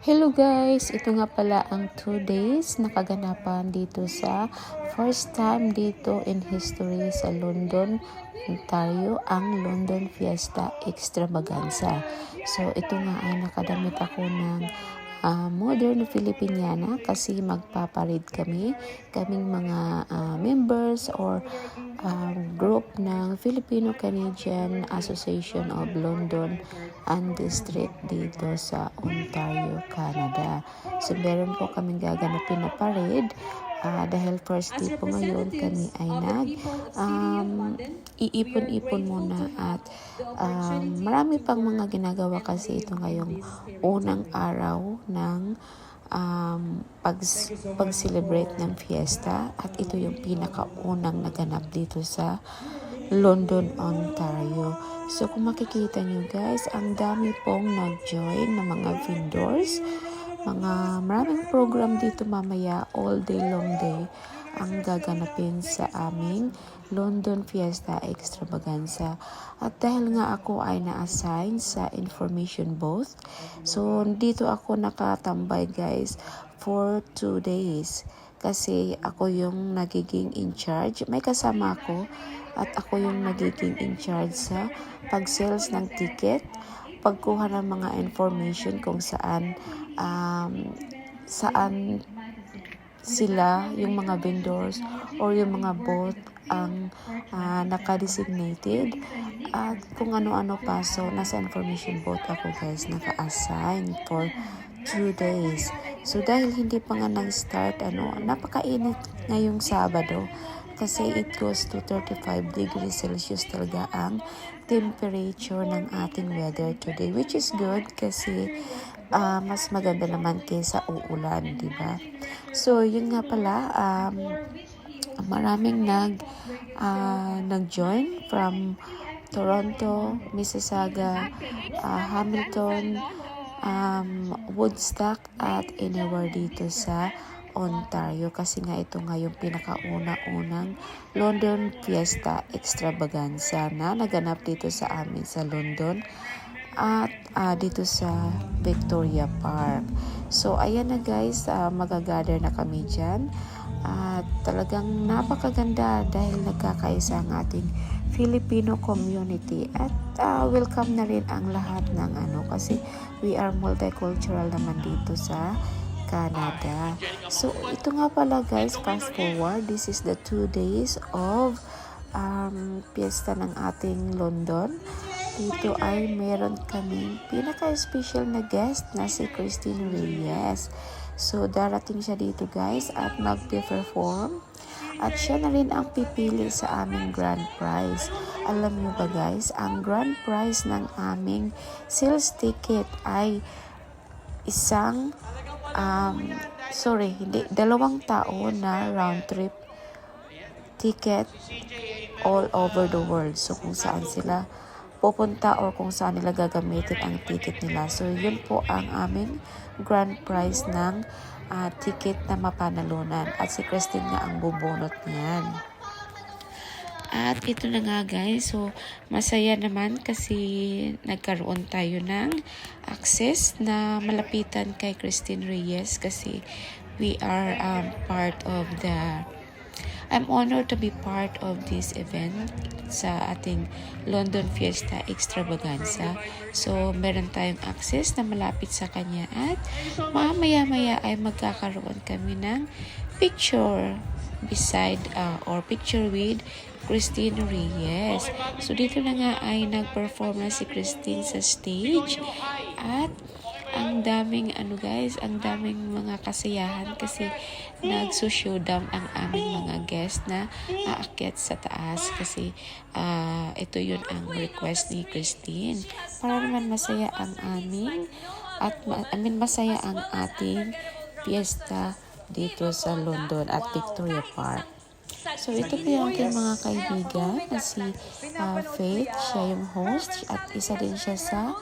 Hello guys! Ito nga pala ang 2 days na kaganapan dito sa first time dito in history sa London, Ontario, ang London Fiesta Extravaganza. So ito nga ay nakadamit ako ng modern Filipiniana kasi magpaparid kaming mga members or group ng Filipino-Canadian Association of London and District dito sa Ontario, Canada. So meron po kaming gaganapin na parade dahil first day po ngayon kami ay iipon-ipon muna at marami pang mga ginagawa kasi ito ngayong unang araw ng pag-celebrate ng fiesta at ito yung pinakaunang naganap dito sa London, Ontario. So kung makikita nyo guys, ang dami pong nag-join ng mga vendors. Maraming program dito mamaya, all day long day ang gaganapin sa aming London Fiesta Extravaganza. At dahil nga ako ay na-assign sa information booth, so dito ako nakatambay guys for 2 days. Kasi ako yung nagiging in charge. May kasama ako at ako yung nagiging in charge sa pag-sales ng ticket, pagkuha ng mga information kung saan sila, yung mga vendors or yung mga booth ang naka-designated at kung ano-ano pa. So nasa information booth ako guys, naka-assign for 2 days. So dahil hindi pa nga nag-start, napakainit ngayong Sabado kasi it goes to 35 degrees Celsius talaga ang temperature ng ating weather today, which is good kasi mas maganda naman kaysa uulan, di ba? So yun nga pala, maraming nag-join from Toronto, Mississauga, Hamilton, Woodstock at anywhere dito sa Ontario kasi nga ito nga yung pinakauna-unang London Fiesta Extravaganza na naganap dito sa amin sa London at dito sa Victoria Park. So ayan na guys, magagather na kami dyan at talagang napakaganda dahil nagkakaisa ang ating Filipino community at welcome na rin ang lahat ng kasi we are multicultural naman dito sa Canada. So ito nga pala guys, fast forward, this is the 2 days of piyesta ng ating London. Dito ay meron kaming pinaka-special na guest na si Christine Reyes. So darating siya dito guys at mag-perform at siya na rin ang pipili sa aming grand prize. Alam niyo ba guys, ang grand prize ng aming sales ticket ay isang 2 tao na round trip ticket all over the world. So kung saan sila pupunta or kung saan nila gagamitin ang ticket nila. So yun po ang aming grand prize ng ticket na mapanalunan. At si Christine nga ang bubunot niyan. At ito na nga guys, so masaya naman kasi nagkaroon tayo ng access na malapitan kay Christine Reyes kasi we are I'm honored to be part of this event sa ating London Fiesta Extravaganza. So meron tayong access na malapit sa kanya at maya-maya ay magkakaroon kami ng picture beside or picture with Christine Reyes. So dito na nga ay nag-perform na si Christine sa stage at ang daming ang daming mga kasiyahan kasi nagsushowdown ang aming mga guest na aakyat sa taas kasi ito yun ang request ni Christine para naman masaya ang masaya ang ating fiesta dito sa London at Victoria Park. So ito po yung aking mga kaibigan na si Faith, siya yung host at isa din siya sa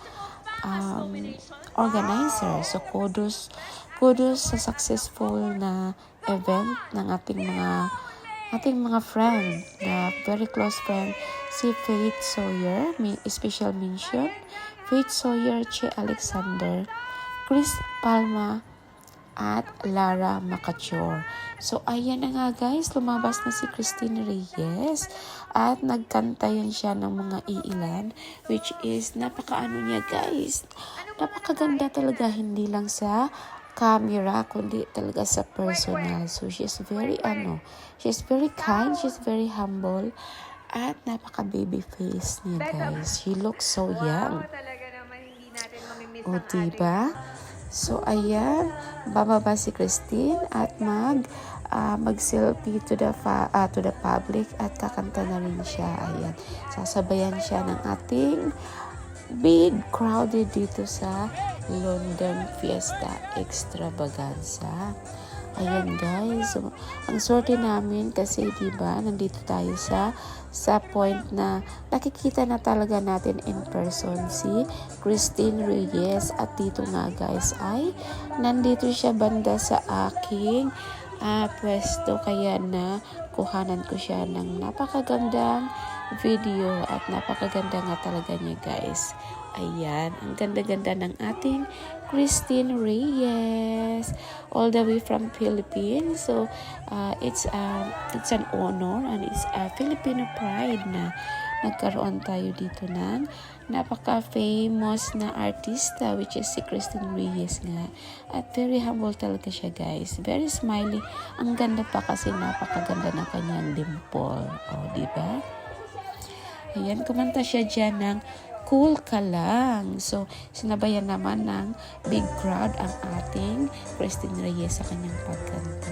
organizer. So kudos sa successful na event ng ating mga friend, na very close friend, si Faith Sawyer, special mention, Faith Sawyer, Che Alexander, Chris Palma at Lara Macachor. So, ayan na nga guys, lumabas na si Christine Reyes at nagkanta yan siya ng mga iilan, which is napakaano niya guys. Napakaganda talaga, hindi lang sa camera, kundi talaga sa personal. So, she's very kind, she's very humble, at napaka-baby face niya guys. She looks so young. O, diba? So, ayan, bababa si Christine at mag-selfie to the public at kakanta na rin siya. Ayan, sasabayan siya ng ating big crowded dito sa London Fiesta Extravaganza. Ayan guys, so, ang sorte namin kasi diba, nandito tayo sa point na nakikita na talaga natin in person si Christine Reyes. At dito nga guys ay nandito siya banda sa aking pwesto, kaya na kuhanan ko siya ng napakagandang video at napakaganda nga talaga niya guys. Ayan, ang ganda-ganda ng ating Christine Reyes, all the way from Philippines. So, it's an honor and it's a Filipino pride na nagkaroon tayo dito ng napaka-famous na artista, which is si Christine Reyes nga. At very humble talaga siya guys. Very smiley. Ang ganda pa kasi napakaganda ng kanyang dimple. O, diba? Ayan, kumanta siya dyan ng Cool Ka Lang. So, sinabayan naman ng big crowd ang ating Christine Reyes sa kanyang pagkanta.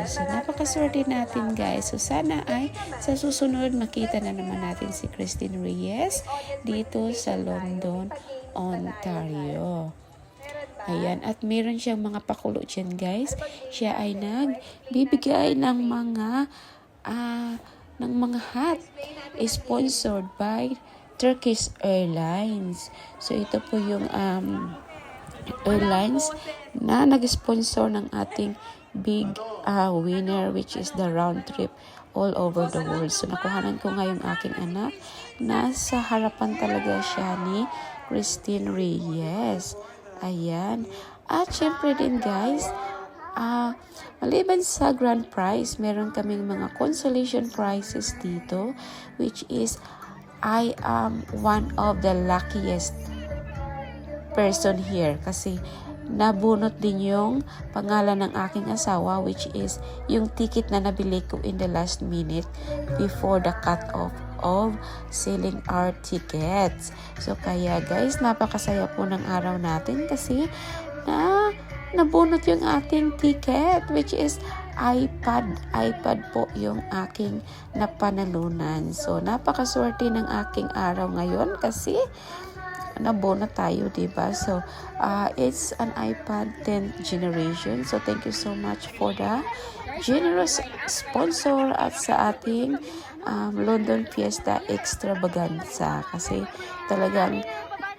So, napakaswerte natin guys. So, sana ay sa susunod makita na naman natin si Christine Reyes dito sa London, Ontario. Ayan, at meron siyang mga pakulo dyan guys. Siya ay nagbibigay ng mga hat sponsored by Turkish Airlines. So, ito po yung airlines na nag-sponsor ng ating big winner, which is the round trip all over the world. So, nakuhanan ko nga yung aking anak. Nasa harapan talaga siya ni Christine Reyes. Ayan. At syempre din guys, maliban sa grand prize, meron kaming mga consolation prizes dito, which is I am one of the luckiest person here kasi nabunot din yung pangalan ng aking asawa, which is yung ticket na nabili ko in the last minute before the cut-off of selling our tickets. So kaya guys, napakasaya po ng araw natin kasi nabunot yung ating ticket, which is iPad po yung aking napanalunan. So, napakaswerte ng aking araw ngayon kasi nabunot tayo, diba? So, it's an iPad 10th generation. So, thank you so much for the generous sponsor at sa ating London Fiesta Extravaganza kasi talagang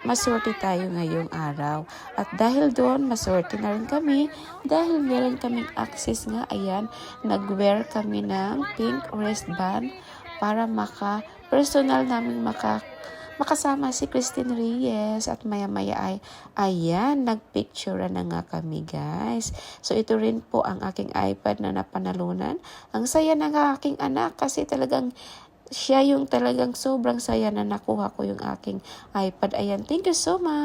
maswerte tayo ngayong araw. At dahil doon, maswerte na rin kami dahil meron kaming access nga. Ayan, nag-wear kami ng pink wristband para personal namin makasama si Christine Reyes. At maya-maya ay, ayan, nagpicture na nga kami guys. So, ito rin po ang aking iPad na napanalunan. Ang saya ng aking anak kasi talagang siya yung talagang sobrang saya na nakuha ko yung aking iPad. Ayan, thank you so much.